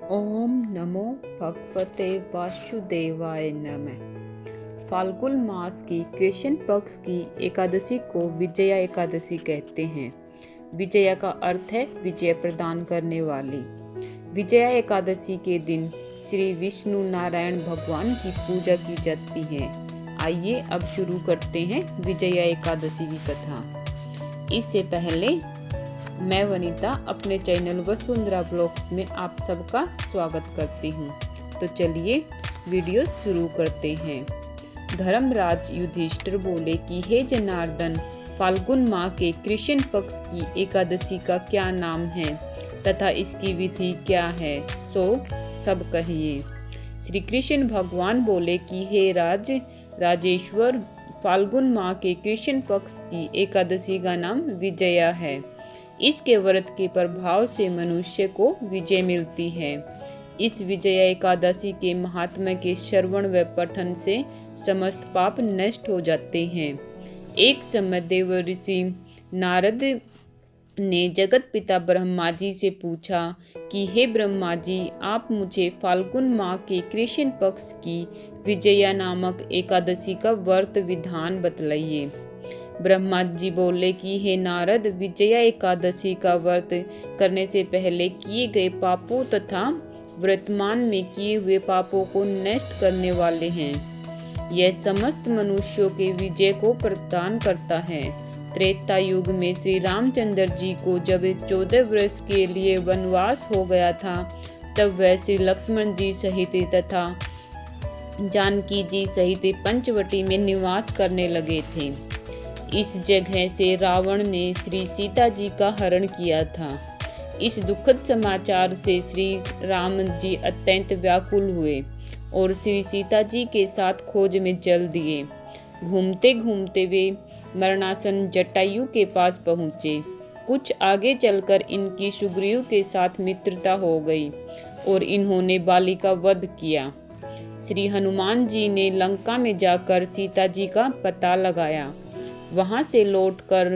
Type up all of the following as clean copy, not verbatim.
ओम नमो भगवते वासुदेवाय नमः। फाल्गुन मास की कृष्ण पक्ष की एकादशी को विजया एकादशी कहते हैं। विजया का अर्थ है विजय प्रदान करने वाली। विजया एकादशी के दिन श्री विष्णु नारायण भगवान की पूजा की जाती है। आइए अब शुरू करते हैं विजया एकादशी की कथा। इससे पहले मैं वनीता अपने चैनल वसुंधरा ब्लॉग्स में आप सबका स्वागत करती हूँ। तो चलिए वीडियो शुरू करते हैं। धर्मराज युधिष्ठिर बोले कि हे जनार्दन, फाल्गुन माह के कृष्ण पक्ष की एकादशी का क्या नाम है तथा इसकी विधि क्या है, सो सब कहिए। श्री कृष्ण भगवान बोले कि हे राजेश्वर, फाल्गुन माह के कृष्ण पक्ष की एकादशी का नाम विजया है। इसके व्रत के प्रभाव से मनुष्य को विजय मिलती है। इस विजया एकादशी के महात्म्य के श्रवण व पठन से समस्त पाप नष्ट हो जाते हैं। एक समय देव ऋषि नारद ने जगत पिता ब्रह्मा जी से पूछा कि हे ब्रह्मा जी, आप मुझे फाल्गुन माह के कृष्ण पक्ष की विजया नामक एकादशी का व्रत विधान बतलाइए। ब्रह्मा जी बोले कि हे नारद, विजया एकादशी का व्रत करने से पहले किए गए पापों तथा वर्तमान में किए हुए पापों को नष्ट करने वाले हैं। यह समस्त मनुष्यों के विजय को प्रदान करता है। त्रेता युग में श्री रामचंद्र जी को जब 14 वर्ष के लिए वनवास हो गया था, तब वह श्री लक्ष्मण जी सहित तथा जानकी जी सहित पंचवटी में निवास करने लगे थे। इस जगह से रावण ने श्री सीता जी का हरण किया था। इस दुखद समाचार से श्री राम जी अत्यंत व्याकुल हुए और श्री सीता जी के साथ खोज में चल दिए। घूमते घूमते वे मरणासन जटायु के पास पहुँचे। कुछ आगे चलकर इनकी सुग्रीव के साथ मित्रता हो गई और इन्होंने बाली का वध किया। श्री हनुमान जी ने लंका में जाकर सीता जी का पता लगाया। वहां से लौटकर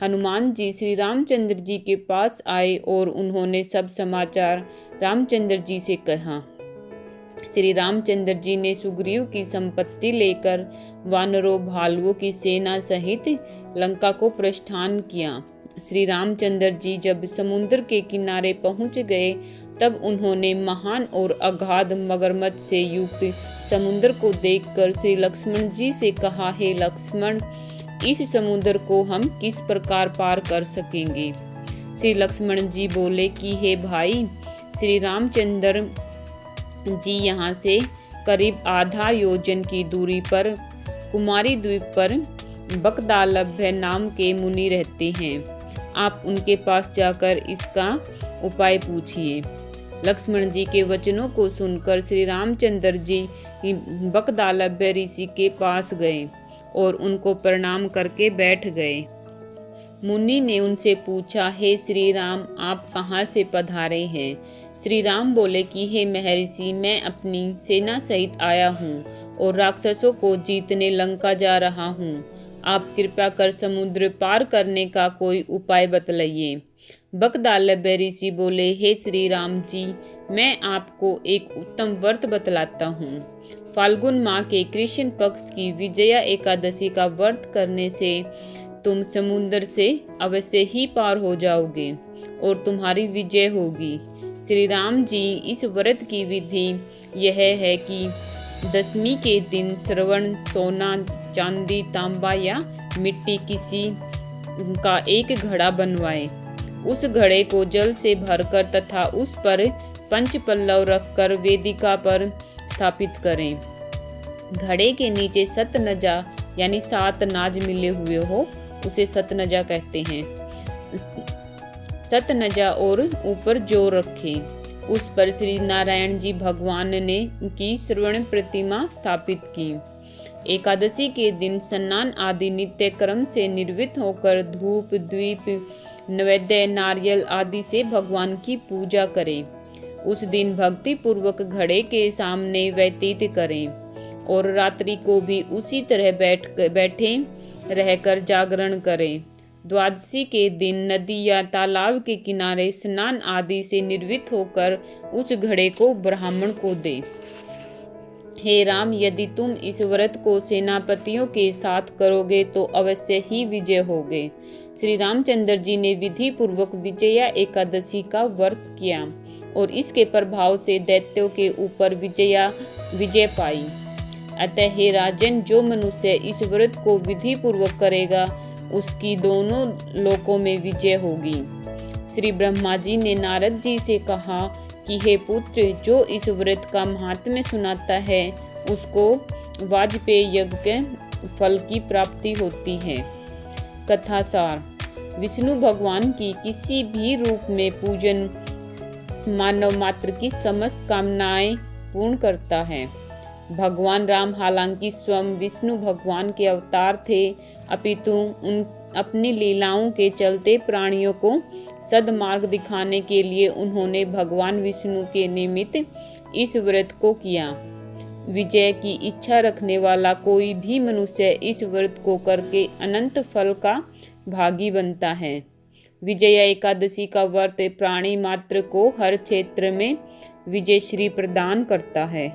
हनुमान जी श्री रामचंद्र जी के पास आए और उन्होंने सब समाचार रामचंद्र जी से कहा। श्री रामचंद्र जी ने सुग्रीव की संपत्ति लेकर वानरों भालुओं की सेना सहित लंका को प्रस्थान किया। श्री रामचंद्र जी जब समुद्र के किनारे पहुंच गए, तब उन्होंने महान और अगाध मगरमच्छ से युक्त समुद्र को देखकर श्री लक्ष्मण जी से कहा, हे लक्ष्मण, इस समुद्र को हम किस प्रकार पार कर सकेंगे। श्री लक्ष्मण जी बोले कि हे भाई, श्री रामचंद्र जी यहाँ से करीब आधा योजन की दूरी पर कुमारी द्वीप पर बकदालभ्य नाम के मुनि रहते हैं। आप उनके पास जाकर इसका उपाय पूछिए। लक्ष्मण जी के वचनों को सुनकर श्री रामचंद्र जी बकदालभ्य ऋषि के पास गए और उनको प्रणाम करके बैठ गए। मुनि ने उनसे पूछा, हे श्री राम, आप कहाँ से पधारे हैं। श्री राम बोले कि हे महर्षि, मैं अपनी सेना सहित आया हूँ और राक्षसों को जीतने लंका जा रहा हूँ। आप कृपा कर समुद्र पार करने का कोई उपाय बतलाइए। बकदालभ्य ऋषि बोले, हे श्री राम जी, मैं आपको एक उत्तम व्रत बतलाता हूँ। फाल्गुन माह के कृष्ण पक्ष की विजया एकादशी का व्रत करने से तुम समुद्र से अवश्य ही पार हो जाओगे और तुम्हारी विजय होगी। श्री राम जी, इस व्रत की विधि यह है कि दशमी के दिन श्रवण सोना, चांदी, तांबा या मिट्टी किसी का एक घड़ा बनवाएं। उस घड़े को जल से भरकर तथा उस पर पंच पल्लव रखकर वेदिका पर स्थापित करें। घड़े के नीचे सतनजा यानी 7 नाज मिले हुए हो, उसे सतनजा कहते हैं। सतनजा और ऊपर जो रखें। उस पर श्री नारायण जी भगवान ने की श्रवण प्रतिमा स्थापित की। एकादशी के दिन स्नान आदि नित्य क्रम से निर्वित होकर धूप, दीप, नैवेद्य, नारियल आदि से भगवान की पूजा करें। उस दिन भक्ति पूर्वक घड़े के सामने व्यतीत करें और रात्रि को भी उसी तरह बैठे रहकर जागरण करें। द्वादशी के दिन नदी या तालाब के किनारे स्नान आदि से निर्वृत्त होकर उस घड़े को ब्राह्मण को दे। हे राम, यदि तुम इस व्रत को सेनापतियों के साथ करोगे तो अवश्य ही विजय होगे। श्री रामचंद्र जी ने विधि पूर्वक विजया एकादशी का व्रत किया और इसके प्रभाव से दैत्यों के ऊपर विजय पाई। अतः हे राजन, जो मनुष्य इस व्रत को विधि पूर्वक करेगा उसकी दोनों लोकों में विजय होगी। श्री ब्रह्मा जी ने नारद जी से कहा कि हे पुत्र, जो इस व्रत का महात्म्य सुनाता है उसको वाजपेय यज्ञ के फल की प्राप्ति होती है। कथासार। विष्णु भगवान की किसी भी रूप में पूजन मानव मात्र की समस्त कामनाएं पूर्ण करता है। भगवान राम हालांकि स्वयं विष्णु भगवान के अवतार थे, अपितु अपनी लीलाओं के चलते प्राणियों को सद्मार्ग दिखाने के लिए उन्होंने भगवान विष्णु के निमित्त इस व्रत को किया। विजय की इच्छा रखने वाला कोई भी मनुष्य इस व्रत को करके अनंत फल का भागी बनता है। विजया एकादशी का व्रत प्राणी मात्र को हर क्षेत्र में विजय श्री प्रदान करता है।